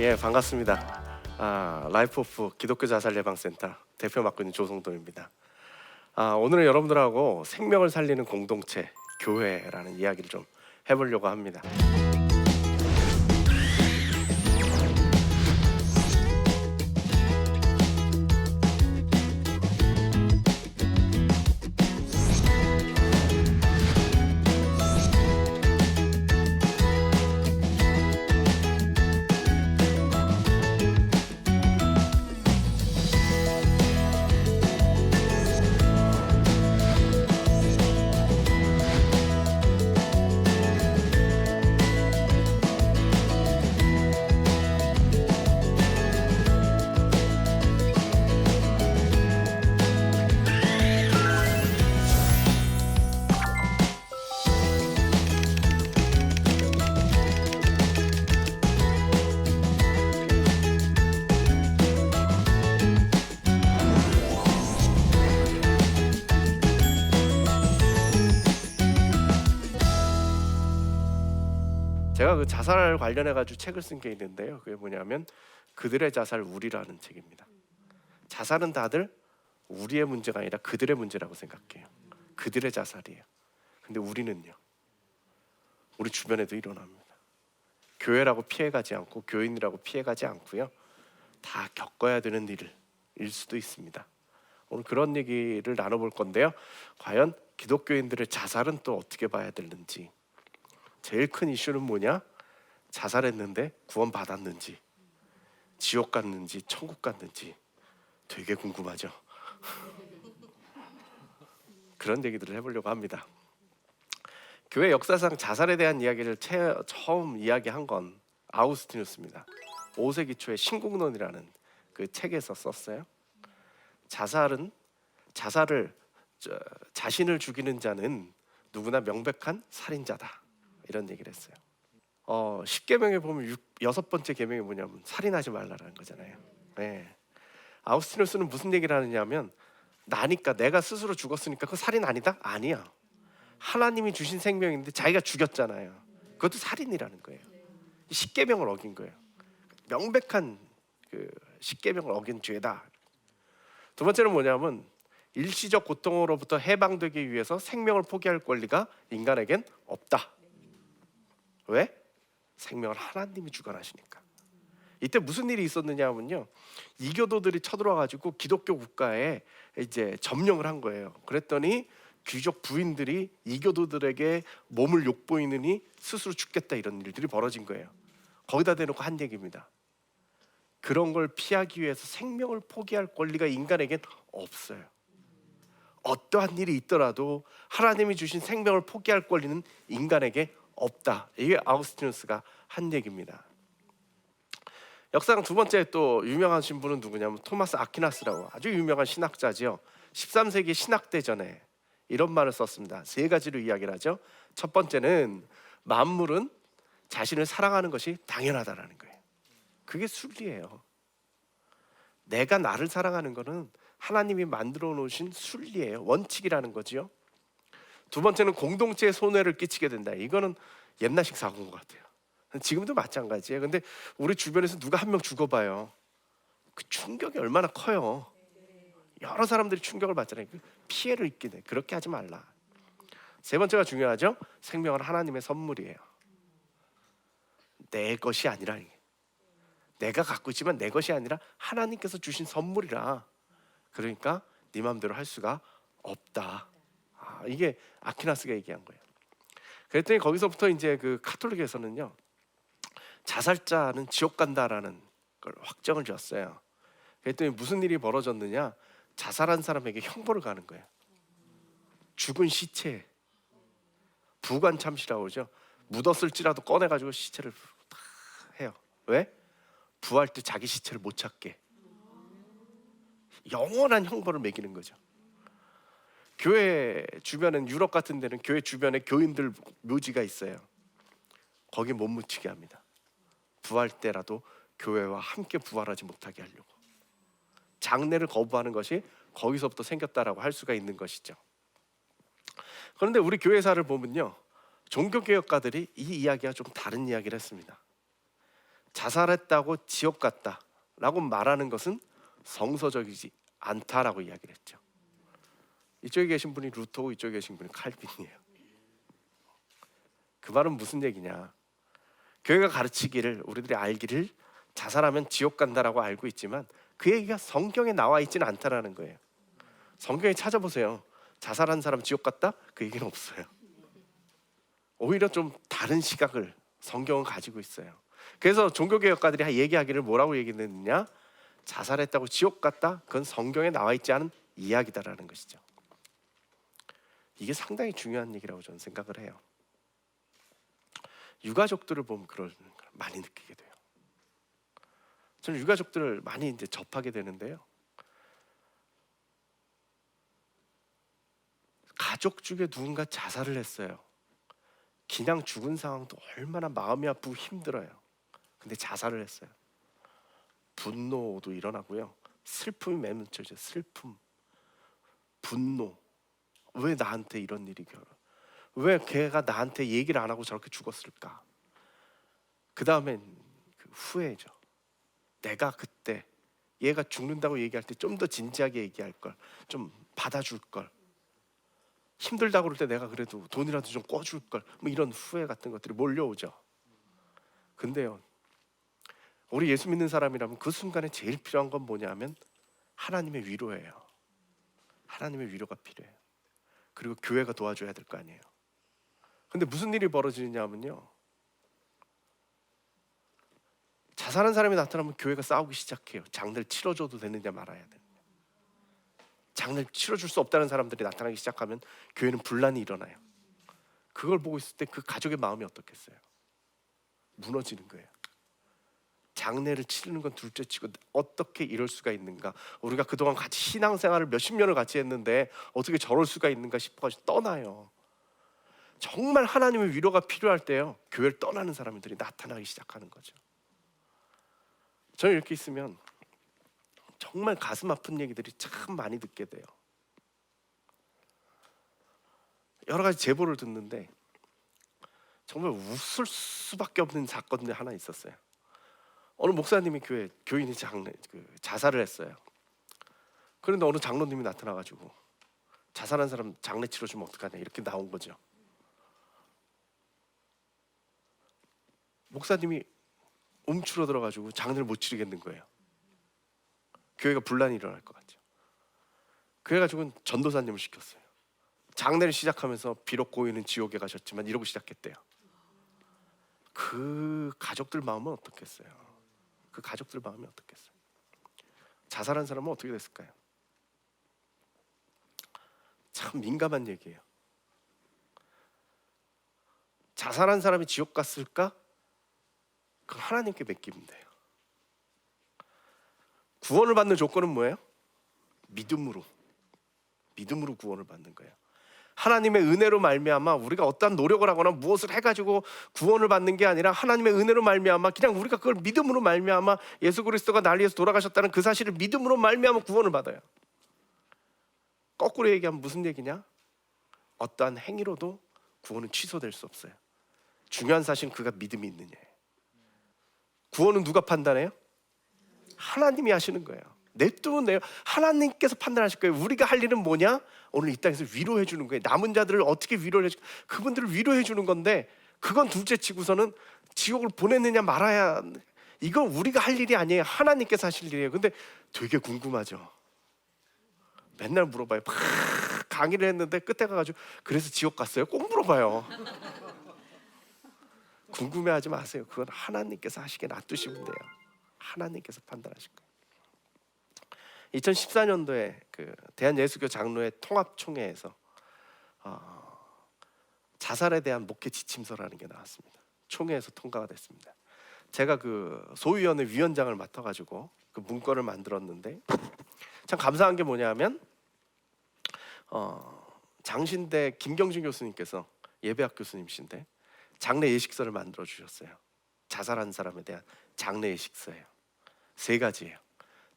예, 반갑습니다. 라이프 오프 기독교 자살 예방센터 대표 맡고 있는 조성도입니다. 오늘은 여러분들하고 생명을 살리는 공동체 교회라는 이야기를 좀 해보려고 합니다. 제가 그 자살 관련해 가지고 책을 쓴 게 있는데요. 그게 뭐냐면 그들의 자살 우리라는 책입니다. 자살은 다들 우리의 문제가 아니라 그들의 문제라고 생각해요. 그들의 자살이에요. 근데 우리는요. 우리 주변에도 일어납니다. 교회라고 피해가지 않고 교인이라고 피해가지 않고요. 다 겪어야 되는 일일 수도 있습니다. 오늘 그런 얘기를 나눠볼 건데요. 과연 기독교인들의 자살은 또 어떻게 봐야 되는지. 제일 큰 이슈는 뭐냐? 자살했는데 구원 받았는지, 지옥 갔는지, 천국 갔는지 되게 궁금하죠. 그런 얘기들을 해보려고 합니다. 교회 역사상 자살에 대한 이야기를 처음 이야기한 건 아우구스티누스입니다. 5세기 초에 신국론이라는 그 책에서 썼어요. 자신을 죽이는 자는 누구나 명백한 살인자다. 이런 얘기를 했어요. 10계명에 보면 6번째 계명이 뭐냐면 살인하지 말라라는 거잖아요. 네. 아우구스티누스는 무슨 얘기를 하느냐면 나니까 내가 스스로 죽었으니까 그거 살인 아니다? 아니야. 하나님이 주신 생명인데 자기가 죽였잖아요. 그것도 살인이라는 거예요. 10계명을 어긴 거예요. 명백한 그 10계명을 어긴 죄다. 두 번째는 뭐냐면 일시적 고통으로부터 해방되기 위해서 생명을 포기할 권리가 인간에겐 없다. 왜? 생명을 하나님이 주관하시니까. 이때 무슨 일이 있었느냐면요, 이교도들이 쳐들어와가지고 기독교 국가에 이제 점령을 한 거예요. 그랬더니 귀족 부인들이 이교도들에게 몸을 욕보이느니 스스로 죽겠다 이런 일들이 벌어진 거예요. 거기다 대놓고 한 얘기입니다. 그런 걸 피하기 위해서 생명을 포기할 권리가 인간에겐 없어요. 어떠한 일이 있더라도 하나님이 주신 생명을 포기할 권리는 인간에게 없다. 이게 아우구스티누스가 한 얘기입니다. 역사상 두 번째 또 유명하신 분은 누구냐면 토마스 아퀴나스라고 아주 유명한 신학자지요. 13세기 신학대전에 이런 말을 썼습니다. 세 가지로 이야기를 하죠. 첫 번째는 만물은 자신을 사랑하는 것이 당연하다라는 거예요. 그게 순리예요. 내가 나를 사랑하는 것은 하나님이 만들어 놓으신 순리예요. 원칙이라는 거지요. 두 번째는 공동체에 손해를 끼치게 된다. 이거는 옛날식 사고인 것 같아요. 지금도 마찬가지예요. 근데 우리 주변에서 누가 한 명 죽어봐요. 그 충격이 얼마나 커요. 여러 사람들이 충격을 받잖아요. 피해를 입긴 해. 그렇게 하지 말라. 세 번째가 중요하죠. 생명은 하나님의 선물이에요. 내 것이 아니라, 내가 갖고 있지만 내 것이 아니라 하나님께서 주신 선물이라. 그러니까 네 마음대로 할 수가 없다. 이게 아퀴나스가 얘기한 거예요. 그랬더니 거기서부터 이제 그 카톨릭에서는요, 자살자는 지옥 간다라는 걸 확정을 지었어요. 그랬더니 무슨 일이 벌어졌느냐? 자살한 사람에게 형벌을 가는 거예요. 죽은 시체, 부관참시라고 그러죠. 묻었을지라도 꺼내가지고 시체를 다 해요. 왜? 부활 때 자기 시체를 못 찾게. 영원한 형벌을 매기는 거죠. 교회 주변엔, 유럽 같은 데는 교회 주변에 교인들 묘지가 있어요. 거기 못 묻히게 합니다. 부활 때라도 교회와 함께 부활하지 못하게 하려고. 장례를 거부하는 것이 거기서부터 생겼다라고 할 수가 있는 것이죠. 그런데 우리 교회사를 보면요, 종교개혁가들이 이 이야기와 좀 다른 이야기를 했습니다. 자살했다고 지옥 갔다라고 말하는 것은 성서적이지 않다라고 이야기를 했죠. 이쪽에 계신 분이 루터고 이쪽에 계신 분이 칼빈이에요. 그 말은 무슨 얘기냐? 교회가 가르치기를, 우리들이 알기를 자살하면 지옥 간다라고 알고 있지만 그 얘기가 성경에 나와 있지는 않다라는 거예요. 성경에 찾아보세요. 자살한 사람 지옥 갔다? 그 얘기는 없어요. 오히려 좀 다른 시각을 성경은 가지고 있어요. 그래서 종교개혁가들이 얘기하기를 뭐라고 얘기했느냐? 자살했다고 지옥 갔다? 그건 성경에 나와 있지 않은 이야기다라는 것이죠. 이게 상당히 중요한 얘기라고 저는 생각을 해요. 유가족들을 보면 그걸 많이 느끼게 돼요. 저는 유가족들을 많이 이제 접하게 되는데요. 가족 중에 누군가 자살을 했어요. 그냥 죽은 상황도 얼마나 마음이 아프고 힘들어요. 근데 자살을 했어요. 분노도 일어나고요. 슬픔이 맴돌죠. 슬픔, 분노. 왜 나한테 이런 일이 왜 걔가 나한테 얘기를 안 하고 저렇게 죽었을까? 그 다음엔 그 후회죠. 내가 그때 얘가 죽는다고 얘기할 때 좀 더 진지하게 얘기할 걸, 좀 받아줄 걸, 힘들다고 그럴 때 내가 그래도 돈이라도 좀 꿔줄 걸, 뭐 이런 후회 같은 것들이 몰려오죠. 근데요, 우리 예수 믿는 사람이라면 그 순간에 제일 필요한 건 뭐냐면 하나님의 위로예요. 하나님의 위로가 필요해요. 그리고 교회가 도와줘야 될 거 아니에요. 근데 무슨 일이 벌어지느냐면요, 자살한 사람이 나타나면 교회가 싸우기 시작해요. 장례를 치러줘도 되느냐 말아야 되느냐. 장례를 치러줄 수 없다는 사람들이 나타나기 시작하면 교회는 분란이 일어나요. 그걸 보고 있을 때 그 가족의 마음이 어떻겠어요? 무너지는 거예요. 장례를 치르는 건 둘째치고 어떻게 이럴 수가 있는가? 우리가 그동안 같이 신앙생활을 몇십 년을 같이 했는데 어떻게 저럴 수가 있는가 싶어가지고 떠나요. 정말 하나님의 위로가 필요할 때요, 교회를 떠나는 사람들이 나타나기 시작하는 거죠. 저는 이렇게 있으면 정말 가슴 아픈 얘기들이 참 많이 듣게 돼요. 여러 가지 제보를 듣는데 정말 웃을 수밖에 없는 사건이 하나 있었어요. 어느 목사님이 교회 교인이 자살을 했어요. 그런데 어느 장로님이 나타나가지고 자살한 사람 장례 치러주면 어떡하냐 이렇게 나온 거죠. 목사님이 움츠러 들어가지고 장례를 못 치르겠는 거예요. 교회가 분란이 일어날 것 같죠. 그래가지고 전도사님을 시켰어요. 장례를 시작하면서 비록 고인은 지옥에 가셨지만 이러고 시작했대요. 그 가족들 마음은 어떻겠어요? 그 가족들 마음이 어떻겠어요? 자살한 사람은 어떻게 됐을까요? 참 민감한 얘기예요. 자살한 사람이 지옥 갔을까? 그건 하나님께 맡기면 돼요. 구원을 받는 조건은 뭐예요? 믿음으로 구원을 받는 거예요. 하나님의 은혜로 말미암아 우리가 어떠한 노력을 하거나 무엇을 해가지고 구원을 받는 게 아니라 하나님의 은혜로 말미암아 그냥 우리가 그걸 믿음으로 말미암아 예수 그리스도가 날 위해서 돌아가셨다는 그 사실을 믿음으로 말미암아 구원을 받아요. 거꾸로 얘기하면 무슨 얘기냐? 어떠한 행위로도 구원은 취소될 수 없어요. 중요한 사실은 그가 믿음이 있느냐예요. 구원은 누가 판단해요? 하나님이 하시는 거예요. 냅두면 돼요. 하나님께서 판단하실 거예요. 우리가 할 일은 뭐냐? 오늘 이 땅에서 위로해 주는 거예요. 남은 자들을 어떻게 위로를 해줄까? 그분들을 위로해 주는 건데 그건 둘째 치고서는 지옥을 보냈느냐 말아야, 이건 우리가 할 일이 아니에요. 하나님께서 하실 일이에요. 근데 되게 궁금하죠. 맨날 물어봐요. 막 강의를 했는데 끝에 가가지고 그래서 지옥 갔어요? 꼭 물어봐요. 궁금해하지 마세요. 그건 하나님께서 하시게 놔두시면 돼요. 하나님께서 판단하실 거예요. 2014년도에 그 대한예수교 장로회 통합총회에서 자살에 대한 목회 지침서라는 게 나왔습니다. 총회에서 통과가 됐습니다. 제가 그 소위원회 위원장을 맡아가지고 그 문건을 만들었는데 참 감사한 게 뭐냐면 장신대 김경진 교수님께서 예배학 교수님이신데 장례 예식서를 만들어 주셨어요. 자살한 사람에 대한 장례 예식서예요. 3가지예요.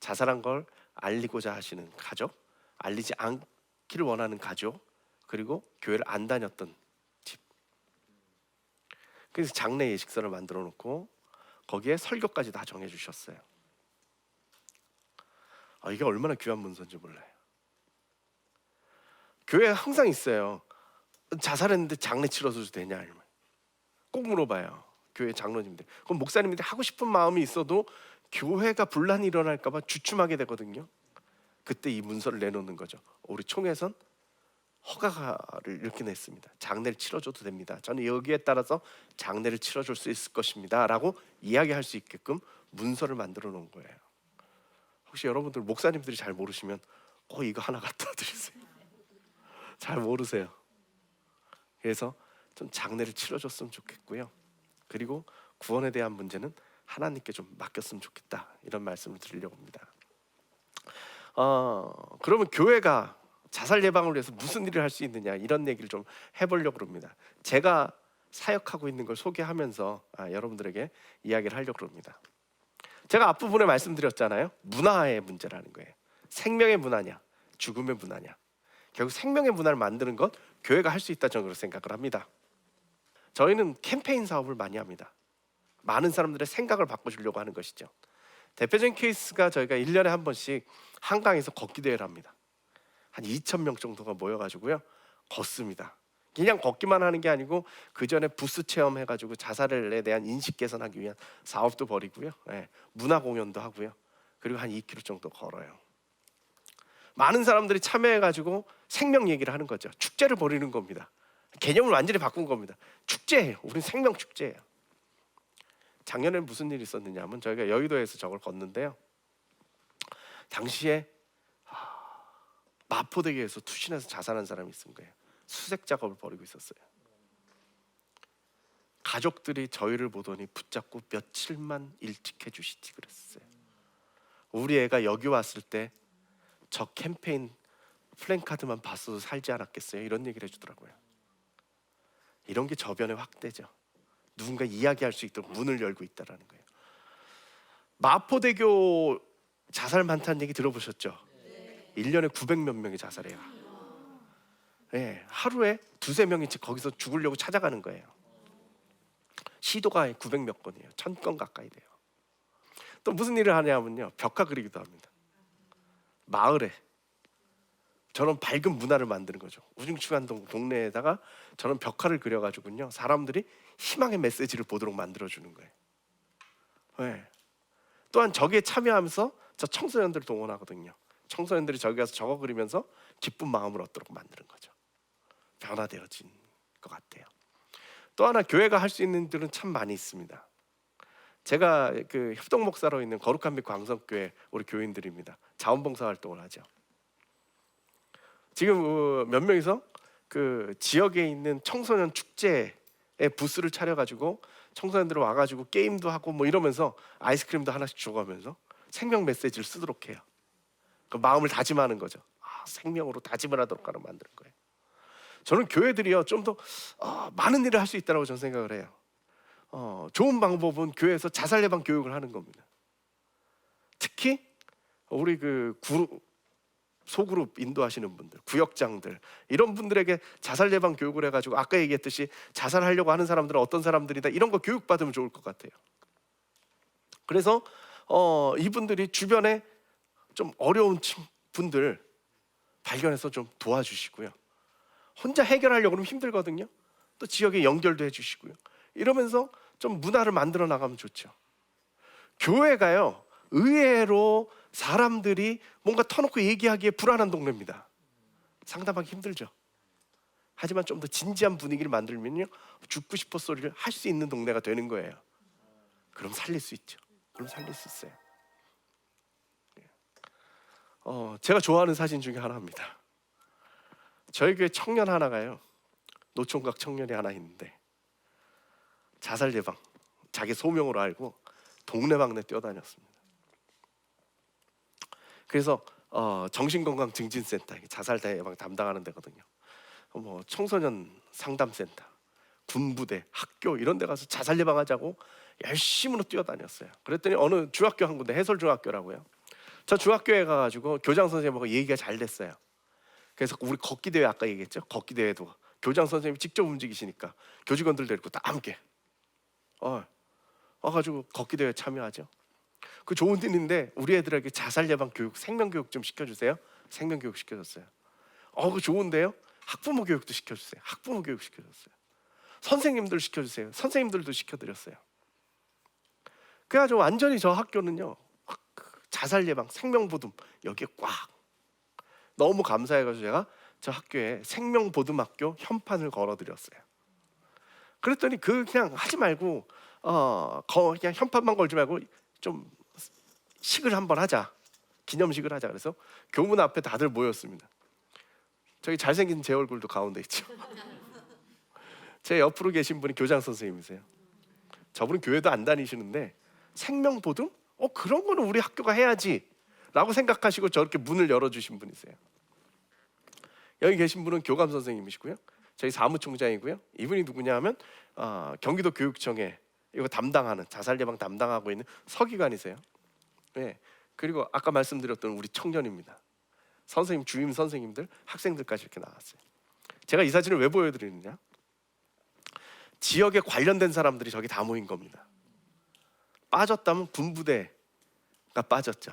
자살한 걸 알리고자 하시는 가족, 알리지 않기를 원하는 가족, 그리고 교회를 안 다녔던 집. 그래서 장례 예식서를 만들어 놓고 거기에 설교까지 다 정해주셨어요. 이게 얼마나 귀한 문서인지 몰라요. 교회에 항상 있어요. 자살했는데 장례 치러줘도 되냐, 아니면 꼭 물어봐요. 교회 장로님들. 그럼 목사님들이 하고 싶은 마음이 있어도 교회가 분란이 일어날까 봐 주춤하게 되거든요. 그때 이 문서를 내놓는 거죠. 우리 총회선 허가를 이렇게 냈습니다. 장례를 치러줘도 됩니다. 저는 여기에 따라서 장례를 치러줄 수 있을 것입니다 라고 이야기할 수 있게끔 문서를 만들어 놓은 거예요. 혹시 여러분들 목사님들이 잘 모르시면 이거 하나 갖다 드리세요. 잘 모르세요. 그래서 좀 장례를 치러줬으면 좋겠고요. 그리고 구원에 대한 문제는 하나님께 좀 맡겼으면 좋겠다, 이런 말씀을 드리려고 합니다. 그러면 교회가 자살 예방을 위해서 무슨 일을 할 수 있느냐, 이런 얘기를 좀 해보려고 합니다. 제가 사역하고 있는 걸 소개하면서 여러분들에게 이야기를 하려고 합니다. 제가 앞부분에 말씀드렸잖아요. 문화의 문제라는 거예요. 생명의 문화냐, 죽음의 문화냐. 결국 생명의 문화를 만드는 것 교회가 할 수 있다, 저는 그렇게 생각을 합니다. 저희는 캠페인 사업을 많이 합니다. 많은 사람들의 생각을 바꿔주려고 하는 것이죠. 대표적인 케이스가 저희가 1년에 한 번씩 한강에서 걷기 대회를 합니다. 한 2,000명 정도가 모여가지고요, 걷습니다. 그냥 걷기만 하는 게 아니고 그 전에 부스 체험해가지고 자살에 대한 인식 개선하기 위한 사업도 벌이고요, 문화 공연도 하고요, 그리고 한 2km 정도 걸어요. 많은 사람들이 참여해가지고 생명 얘기를 하는 거죠. 축제를 벌이는 겁니다. 개념을 완전히 바꾼 겁니다. 축제예요. 우린 생명 축제예요. 작년에 무슨 일이 있었느냐 하면 저희가 여의도에서 저걸 걷는데요, 당시에 마포대교에서 투신해서 자살한 사람이 있은 거예요. 수색 작업을 벌이고 있었어요. 가족들이 저희를 보더니 붙잡고 며칠만 일찍 해주시지 그랬어요. 우리 애가 여기 왔을 때 저 캠페인 플랜카드만 봤어도 살지 않았겠어요, 이런 얘기를 해주더라고요. 이런 게 저변의 확대죠. 누군가 이야기할 수 있도록 문을 열고 있다는 거예요. 마포대교 자살 많다는 얘기 들어보셨죠? 1년에 900몇 명이 자살해요. 하루에 2-3명이 거기서 죽으려고 찾아가는 거예요. 시도가 900몇 건이에요. 1000건 가까이 돼요. 또 무슨 일을 하냐면요, 벽화 그리기도 합니다. 마을에 저런 밝은 문화를 만드는 거죠. 우중충한 동네에다가 저런 벽화를 그려가지고요, 사람들이 희망의 메시지를 보도록 만들어주는 거예요. 또한 저기에 참여하면서 저 청소년들을 동원하거든요. 청소년들이 저기 가서 저거 그리면서 기쁜 마음을 얻도록 만드는 거죠. 변화되어진 것 같아요. 또 하나 교회가 할 수 있는 일은 참 많이 있습니다. 제가 그 협동 목사로 있는 거룩한 빛 광성교회 우리 교인들입니다. 자원봉사 활동을 하죠. 지금 몇 명이서 그 지역에 있는 청소년 축제에 부스를 차려가지고 청소년들 와가지고 게임도 하고 뭐 이러면서 아이스크림도 하나씩 줘가면서 생명 메시지를 쓰도록 해요. 그 마음을 다짐하는 거죠. 생명으로 다짐을 하도록 만드는 거예요. 저는 교회들이요, 좀 더 많은 일을 할 수 있다고 저는 생각을 해요. 좋은 방법은 교회에서 자살 예방 교육을 하는 겁니다. 특히 우리 그 소그룹 인도하시는 분들, 구역장들, 이런 분들에게 자살 예방 교육을 해가지고 아까 얘기했듯이 자살하려고 하는 사람들은 어떤 사람들이다, 이런 거 교육받으면 좋을 것 같아요. 그래서 이분들이 주변에 좀 어려운 분들 발견해서 좀 도와주시고요, 혼자 해결하려고 그러면 힘들거든요. 또 지역에 연결도 해주시고요, 이러면서 좀 문화를 만들어 나가면 좋죠. 교회가요, 의외로 사람들이 뭔가 터놓고 얘기하기에 불안한 동네입니다. 상담하기 힘들죠. 하지만 좀 더 진지한 분위기를 만들면요, 죽고 싶어 소리를 할 수 있는 동네가 되는 거예요. 그럼 살릴 수 있죠. 그럼 살릴 수 있어요. 제가 좋아하는 사진 중에 하나입니다. 저희 교회 청년 하나가요, 노총각 청년이 하나 있는데 자살 예방 자기 소명으로 알고 동네방네 뛰어다녔습니다. 그래서 정신건강증진센터, 자살 예방 담당하는 데거든요. 뭐 청소년 상담센터, 군부대, 학교 이런 데 가서 자살 예방하자고 열심으로 뛰어다녔어요. 그랬더니 어느 중학교 한 군데, 해설중학교라고요. 저 중학교에 가가지고 교장 선생님하고 얘기가 잘 됐어요. 그래서 우리 걷기 대회 아까 얘기했죠. 걷기 대회도 교장 선생님이 직접 움직이시니까 교직원들 데리고 다 함께 와가지고 걷기 대회 참여하죠. 그 좋은 일인데 우리 애들에게 자살 예방 교육, 생명 교육 좀 시켜주세요. 생명 교육 시켜줬어요. 그 좋은데요. 학부모 교육도 시켜주세요. 학부모 교육 시켜줬어요. 선생님들 시켜주세요. 선생님들도 시켜드렸어요. 그래가지고 완전히 저 학교는요, 자살 예방, 생명 보듬 여기에 꽉. 너무 감사해가지고 제가 저 학교에 생명 보듬 학교 현판을 걸어드렸어요. 그랬더니 그냥 하지 말고 그냥 현판만 걸지 말고 좀 식을 한번 하자, 기념식을 하자. 그래서 교문 앞에 다들 모였습니다. 저기 잘생긴 제 얼굴도 가운데 있죠. 제 옆으로 계신 분이 교장 선생님이세요. 저분은 교회도 안 다니시는데 생명 보듬? 그런 거는 우리 학교가 해야지 라고 생각하시고 저렇게 문을 열어주신 분이세요. 여기 계신 분은 교감 선생님이시고요, 저희 사무총장이고요. 이분이 누구냐 하면 경기도 교육청에 이거 담당하는, 자살 예방 담당하고 있는 서기관이세요. 네. 그리고 아까 말씀드렸던 우리 청년입니다. 선생님, 주임 선생님들, 학생들까지 이렇게 나왔어요. 제가 이 사진을 왜 보여드리느냐, 지역에 관련된 사람들이 저기 다 모인 겁니다. 빠졌다면 군부대가 빠졌죠.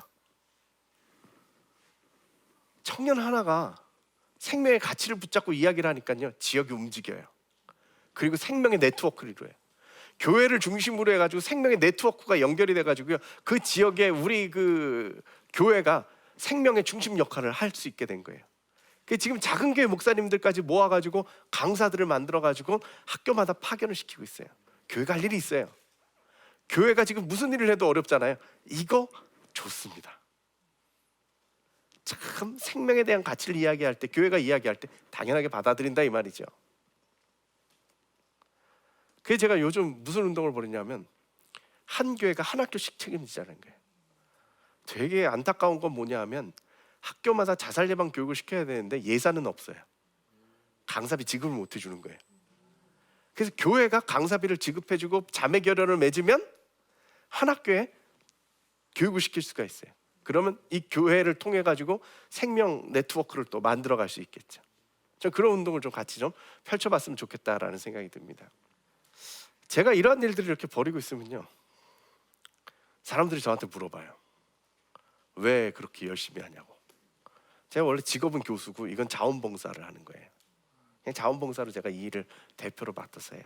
청년 하나가 생명의 가치를 붙잡고 이야기를 하니까요, 지역이 움직여요. 그리고 생명의 네트워크를 이루어요. 교회를 중심으로 해가지고 생명의 네트워크가 연결이 돼가지고요, 그 지역에 우리 그 교회가 생명의 중심 역할을 할 수 있게 된 거예요. 지금 작은 교회 목사님들까지 모아가지고 강사들을 만들어가지고 학교마다 파견을 시키고 있어요. 교회가 할 일이 있어요. 교회가 지금 무슨 일을 해도 어렵잖아요. 이거 좋습니다. 참 생명에 대한 가치를 이야기할 때, 교회가 이야기할 때 당연하게 받아들인다 이 말이죠. 그래서 제가 요즘 무슨 운동을 벌이냐면 한 교회가 한 학교씩 책임지자는 거예요. 되게 안타까운 건 뭐냐 하면 학교마다 자살 예방 교육을 시켜야 되는데 예산은 없어요. 강사비 지급을 못 해주는 거예요. 그래서 교회가 강사비를 지급해주고 자매 결연을 맺으면 한 학교에 교육을 시킬 수가 있어요. 그러면 이 교회를 통해 가지고 생명 네트워크를 또 만들어 갈 수 있겠죠. 전 그런 운동을 좀 같이 좀 펼쳐봤으면 좋겠다라는 생각이 듭니다. 제가 이러한 일들을 이렇게 벌이고 있으면요, 사람들이 저한테 물어봐요. 왜 그렇게 열심히 하냐고. 제가 원래 직업은 교수고 이건 자원봉사를 하는 거예요. 그냥 자원봉사로 제가 이 일을 대표로 맡아서 해요.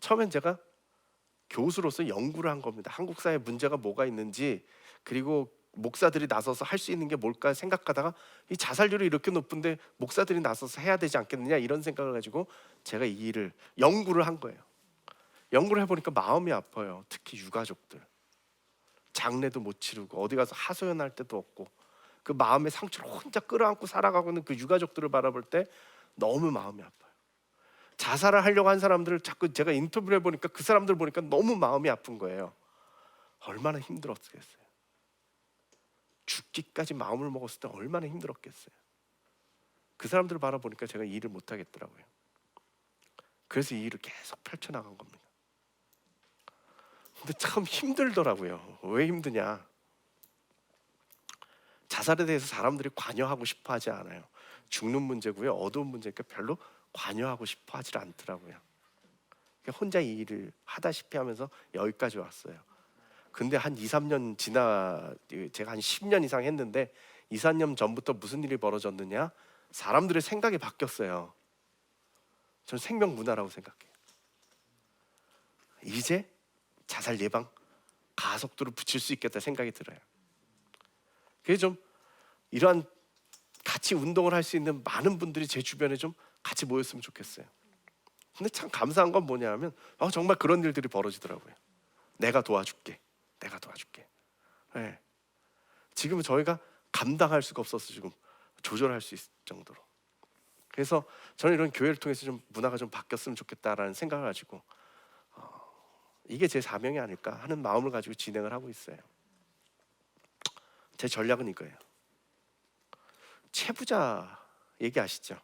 처음엔 제가 교수로서 연구를 한 겁니다. 한국 사회에 문제가 뭐가 있는지, 그리고 목사들이 나서서 할 수 있는 게 뭘까 생각하다가 이 자살률이 이렇게 높은데 목사들이 나서서 해야 되지 않겠느냐 이런 생각을 가지고 제가 이 일을 연구를 한 거예요. 연구를 해보니까 마음이 아파요. 특히 유가족들. 장례도 못 치르고 어디 가서 하소연할 때도 없고 그 마음의 상처를 혼자 끌어안고 살아가고 있는 그 유가족들을 바라볼 때 너무 마음이 아파요. 자살을 하려고 한 사람들을 자꾸 제가 인터뷰를 해보니까 그 사람들 보니까 너무 마음이 아픈 거예요. 얼마나 힘들었겠어요. 죽기까지 마음을 먹었을 때 얼마나 힘들었겠어요. 그 사람들을 바라보니까 제가 이 일을 못 하겠더라고요. 그래서 이 일을 계속 펼쳐나간 겁니다. 근데 참 힘들더라고요. 왜 힘드냐, 자살에 대해서 사람들이 관여하고 싶어 하지 않아요. 죽는 문제고요, 어두운 문제니까 별로 관여하고 싶어 하지 않더라고요. 혼자 이 일을 하다시피 하면서 여기까지 왔어요. 근데 한 2, 3년 지나, 제가 한 10년 이상 했는데 2, 3년 전부터 무슨 일이 벌어졌느냐, 사람들의 생각이 바뀌었어요. 저는 생명 문화라고 생각해요. 이제 자살 예방 가속도를 붙일 수 있겠다 생각이 들어요. 그래서 좀 이러한 같이 운동을 할 수 있는 많은 분들이 제 주변에 좀 같이 모였으면 좋겠어요. 근데 참 감사한 건 뭐냐면 정말 그런 일들이 벌어지더라고요. 내가 도와줄게. 네. 지금은 저희가 감당할 수가 없어서 지금 조절할 수 있을 정도로. 그래서 저는 이런 교회를 통해서 좀 문화가 좀 바뀌었으면 좋겠다라는 생각을 가지고 이게 제 사명이 아닐까 하는 마음을 가지고 진행을 하고 있어요. 제 전략은 이거예요. 채부자 얘기 아시죠?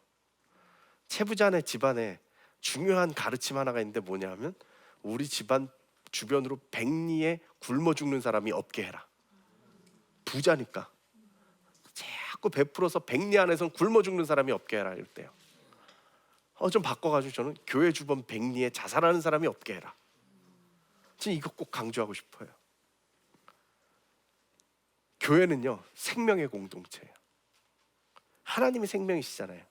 채부자네 집안에 중요한 가르침 하나가 있는데 뭐냐면 우리 집안 주변으로 백리에 굶어 죽는 사람이 없게 해라. 부자니까 자꾸 베풀어서 백리 안에선 굶어 죽는 사람이 없게 해라 이럴 때요. 좀 바꿔가지고 저는 교회 주변 백리에 자살하는 사람이 없게 해라. 지금 이거 꼭 강조하고 싶어요. 교회는요, 생명의 공동체예요. 하나님이 생명이시잖아요.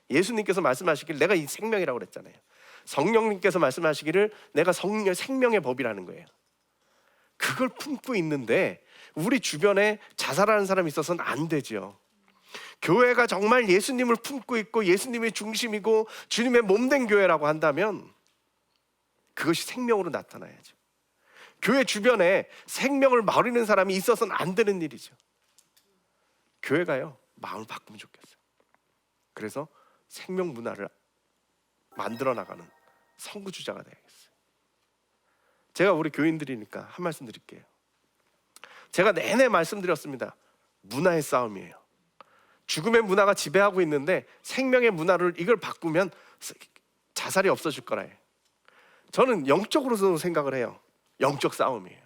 예수님께서 말씀하시길 내가 이 생명이라고 그랬잖아요. 성령님께서 말씀하시기를 내가 생명의 법이라는 거예요. 그걸 품고 있는데 우리 주변에 자살하는 사람이 있어서는 안 되죠. 교회가 정말 예수님을 품고 있고 예수님이 중심이고 주님의 몸된 교회라고 한다면 그것이 생명으로 나타나야죠. 교회 주변에 생명을 버리는 사람이 있어서는 안 되는 일이죠. 교회가요, 마음을 바꾸면 좋겠어요. 그래서 생명 문화를 만들어 나가는 선구주자가 되야겠어요. 제가 우리 교인들이니까 한 말씀 드릴게요. 제가 내내 말씀드렸습니다. 문화의 싸움이에요. 죽음의 문화가 지배하고 있는데 생명의 문화를 이걸 바꾸면 자살이 없어질 거라 해요. 저는 영적으로도 생각을 해요. 영적 싸움이에요.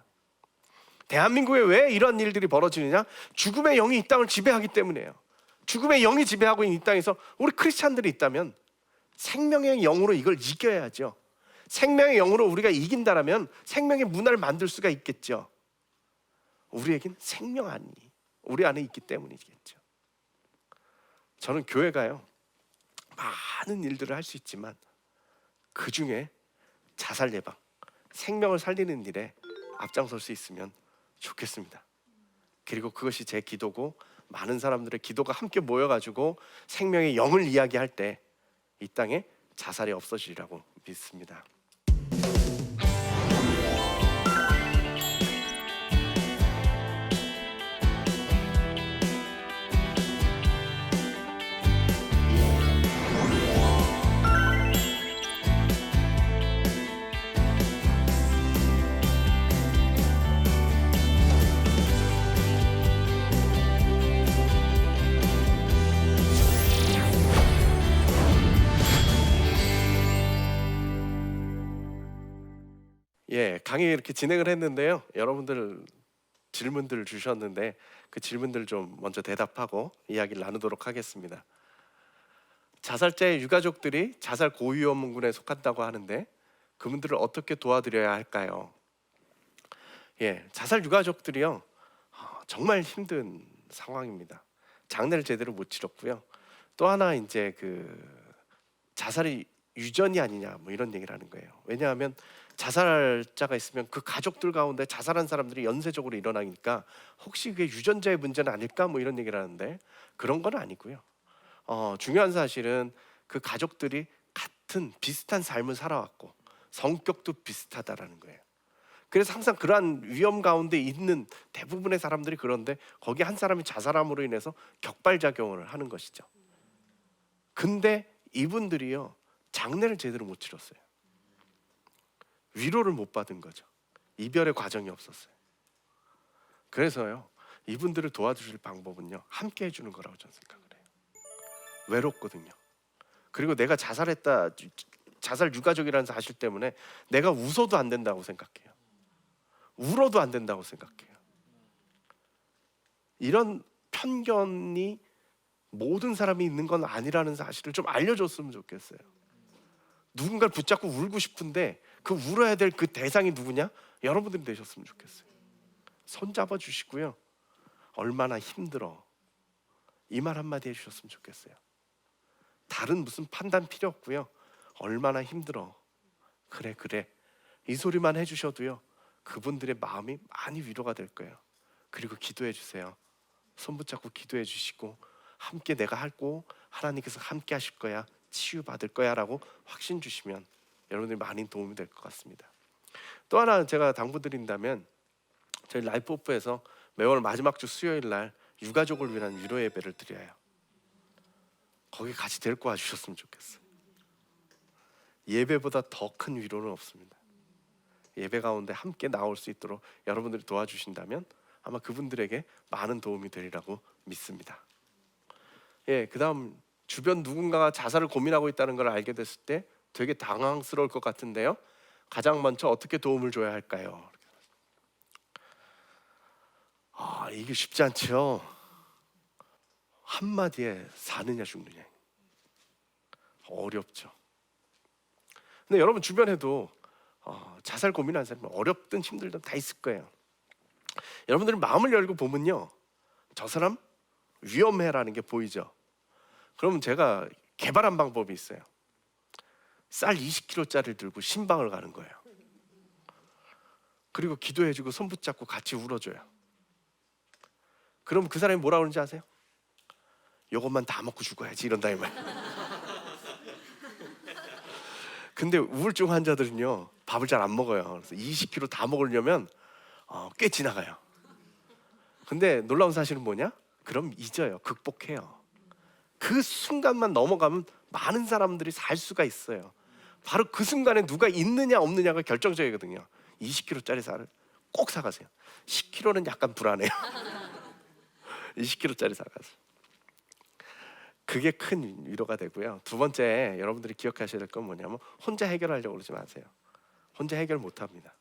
대한민국에 왜 이런 일들이 벌어지느냐? 죽음의 영이 이 땅을 지배하기 때문이에요. 죽음의 영이 지배하고 있는 이 땅에서 우리 크리스찬들이 있다면 생명의 영으로 이걸 이겨야죠. 생명의 영으로 우리가 이긴다라면 생명의 문화를 만들 수가 있겠죠. 우리에겐 생명 우리 안에 있기 때문이겠죠. 저는 교회가요, 많은 일들을 할 수 있지만 그 중에 자살 예방, 생명을 살리는 일에 앞장설 수 있으면 좋겠습니다. 그리고 그것이 제 기도고 많은 사람들의 기도가 함께 모여가지고 생명의 영을 이야기할 때 이 땅에 자살이 없어지리라고 믿습니다. 강의 이렇게 진행을 했는데요. 여러분들 질문들을 주셨는데 그 질문들 좀 먼저 대답하고 이야기를 나누도록 하겠습니다. 자살자의 유가족들이 자살 고위험군에 속한다고 하는데 그분들을 어떻게 도와드려야 할까요? 자살 유가족들이요, 정말 힘든 상황입니다. 장례를 제대로 못 치렀고요. 또 하나 이제 자살이 유전이 아니냐 뭐 이런 얘기를 하는 거예요. 왜냐하면 자살자가 있으면 그 가족들 가운데 자살한 사람들이 연쇄적으로 일어나니까 혹시 그게 유전자의 문제는 아닐까 뭐 이런 얘기를 하는데 그런 건 아니고요. 중요한 사실은 그 가족들이 비슷한 삶을 살아왔고 성격도 비슷하다라는 거예요. 그래서 항상 그러한 위험 가운데 있는 대부분의 사람들이 그런데 거기 한 사람이 자살함으로 인해서 격발작용을 하는 것이죠. 근데 이분들이요, 장례를 제대로 못 치렀어요. 위로를 못 받은 거죠. 이별의 과정이 없었어요. 그래서요, 이분들을 도와주실 방법은요, 함께 해주는 거라고 저는 생각을 해요. 외롭거든요. 그리고 내가 자살했다, 자살 유가족이라는 사실 때문에 내가 웃어도 안 된다고 생각해요. 울어도 안 된다고 생각해요. 이런 편견이 모든 사람이 있는 건 아니라는 사실을 좀 알려줬으면 좋겠어요. 누군가를 붙잡고 울고 싶은데 그 울어야 될 그 대상이 누구냐? 여러분들이 되셨으면 좋겠어요. 손 잡아 주시고요, 얼마나 힘들어, 이 말 한마디 해주셨으면 좋겠어요. 다른 무슨 판단 필요 없고요, 얼마나 힘들어, 그래 이 소리만 해주셔도요 그분들의 마음이 많이 위로가 될 거예요. 그리고 기도해 주세요. 손 붙잡고 기도해 주시고 함께 내가 하고 하나님께서 함께 하실 거야, 치유받을 거야 라고 확신 주시면 여러분들이 많이 도움이 될 것 같습니다. 또 하나 제가 당부드린다면, 저희 라이프 오프에서 매월 마지막 주 수요일 날 유가족을 위한 위로 예배를 드려요. 거기 같이 데리고 와주셨으면 좋겠어요. 예배보다 더 큰 위로는 없습니다. 예배 가운데 함께 나올 수 있도록 여러분들이 도와주신다면 아마 그분들에게 많은 도움이 되리라고 믿습니다. 그 다음, 주변 누군가가 자살을 고민하고 있다는 걸 알게 됐을 때 되게 당황스러울 것 같은데요, 가장 먼저 어떻게 도움을 줘야 할까요? 이게 쉽지 않죠. 한마디에 사느냐 죽느냐, 어렵죠. 근데 여러분 주변에도 자살 고민하는 사람은 어렵든 힘들든 다 있을 거예요. 여러분들이 마음을 열고 보면요, 저 사람 위험해라는 게 보이죠. 그러면 제가 개발한 방법이 있어요. 쌀 20kg짜리를 들고 신방을 가는 거예요. 그리고 기도해주고 손 붙잡고 같이 울어줘요. 그럼 그 사람이 뭐라 그러는지 아세요? 요것만 다 먹고 죽어야지 이런다 이 말. 근데 우울증 환자들은요, 밥을 잘 안 먹어요. 그래서 20kg 다 먹으려면 꽤 지나가요. 근데 놀라운 사실은 뭐냐? 그럼 잊어요. 극복해요. 그 순간만 넘어가면 많은 사람들이 살 수가 있어요. 바로 그 순간에 누가 있느냐 없느냐가 결정적이거든요. 20kg짜리 쌀을 꼭 사가세요. 10kg는 약간 불안해요. 20kg짜리 사가세요. 그게 큰 위로가 되고요. 두 번째, 여러분들이 기억하셔야 될 건 뭐냐면 혼자 해결하려고 그러지 마세요. 혼자 해결 못합니다.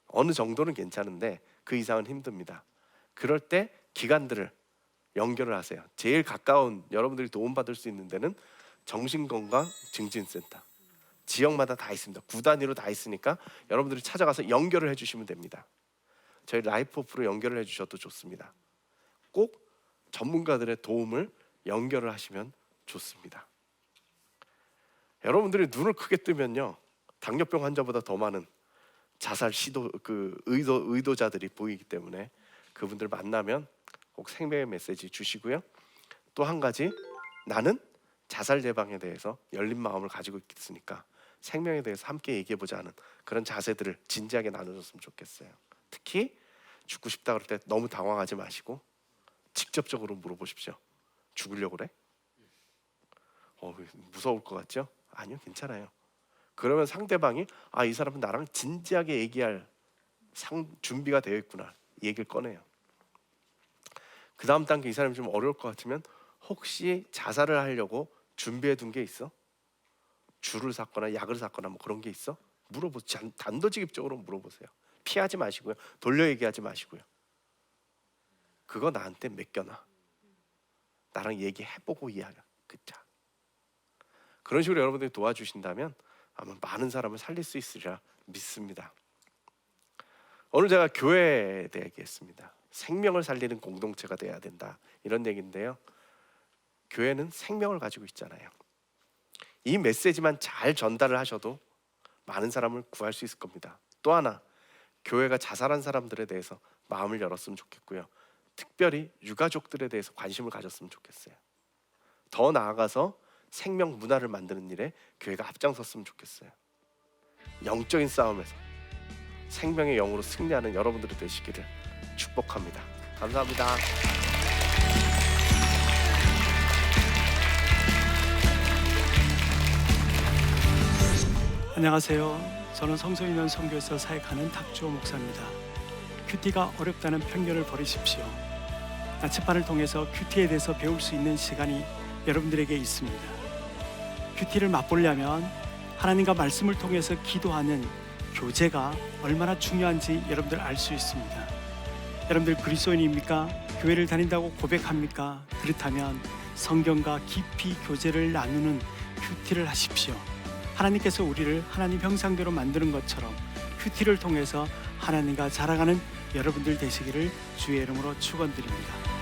어느 정도는 괜찮은데 그 이상은 힘듭니다. 그럴 때 기관들을 연결을 하세요. 제일 가까운 여러분들이 도움받을 수 있는 데는 정신건강증진센터. 지역마다 다 있습니다. 구 단위로 다 있으니까 여러분들이 찾아가서 연결을 해주시면 됩니다. 저희 라이프호프로 연결을 해주셔도 좋습니다. 꼭 전문가들의 도움을 연결을 하시면 좋습니다. 여러분들이 눈을 크게 뜨면요, 당뇨병 환자보다 더 많은 자살 시도 의도자들이 보이기 때문에 그분들 만나면 꼭 생명의 메시지 주시고요. 또 한 가지, 나는 자살 예방에 대해서 열린 마음을 가지고 있으니까 생명에 대해서 함께 얘기해보자 하는 그런 자세들을 진지하게 나눠줬으면 좋겠어요. 특히 죽고 싶다 그럴 때 너무 당황하지 마시고 직접적으로 물어보십시오. 죽으려고 그래? 무서울 것 같죠? 아니요, 괜찮아요. 그러면 상대방이 이 사람은 나랑 진지하게 얘기할 준비가 되어 있구나, 얘기를 꺼내요. 그 다음 단계, 이 사람이 좀 어려울 것 같으면 혹시 자살을 하려고 준비해 둔 게 있어? 줄을 샀거나 약을 샀거나 뭐 그런 게 있어? 물어보세요. 단도직입적으로 물어보세요. 피하지 마시고요. 돌려 얘기하지 마시고요. 그거 나한테 맡겨놔. 나랑 얘기해보고 이야기야. 그자. 그런 식으로 여러분들이 도와주신다면 아마 많은 사람을 살릴 수 있으리라 믿습니다. 오늘 제가 교회에 대해 얘기했습니다. 생명을 살리는 공동체가 돼야 된다, 이런 얘기인데요. 교회는 생명을 가지고 있잖아요. 이 메시지만 잘 전달을 하셔도 많은 사람을 구할 수 있을 겁니다. 또 하나, 교회가 자살한 사람들에 대해서 마음을 열었으면 좋겠고요. 특별히 유가족들에 대해서 관심을 가졌으면 좋겠어요. 더 나아가서 생명 문화를 만드는 일에 교회가 앞장섰으면 좋겠어요. 영적인 싸움에서 생명의 영으로 승리하는 여러분들이 되시기를 축복합니다. 감사합니다. 안녕하세요. 저는 성소인원 선교에서 사역하는 탁주호 목사입니다. 큐티가 어렵다는 편견을 버리십시오. 나침반을 통해서 큐티에 대해서 배울 수 있는 시간이 여러분들에게 있습니다. 큐티를 맛보려면 하나님과 말씀을 통해서 기도하는 교제가 얼마나 중요한지 여러분들 알 수 있습니다. 여러분들 그리스도인입니까? 교회를 다닌다고 고백합니까? 그렇다면 성경과 깊이 교제를 나누는 큐티를 하십시오. 하나님께서 우리를 하나님 형상대로 만드는 것처럼 큐티를 통해서 하나님과 자라가는 여러분들 되시기를 주의 이름으로 축원드립니다.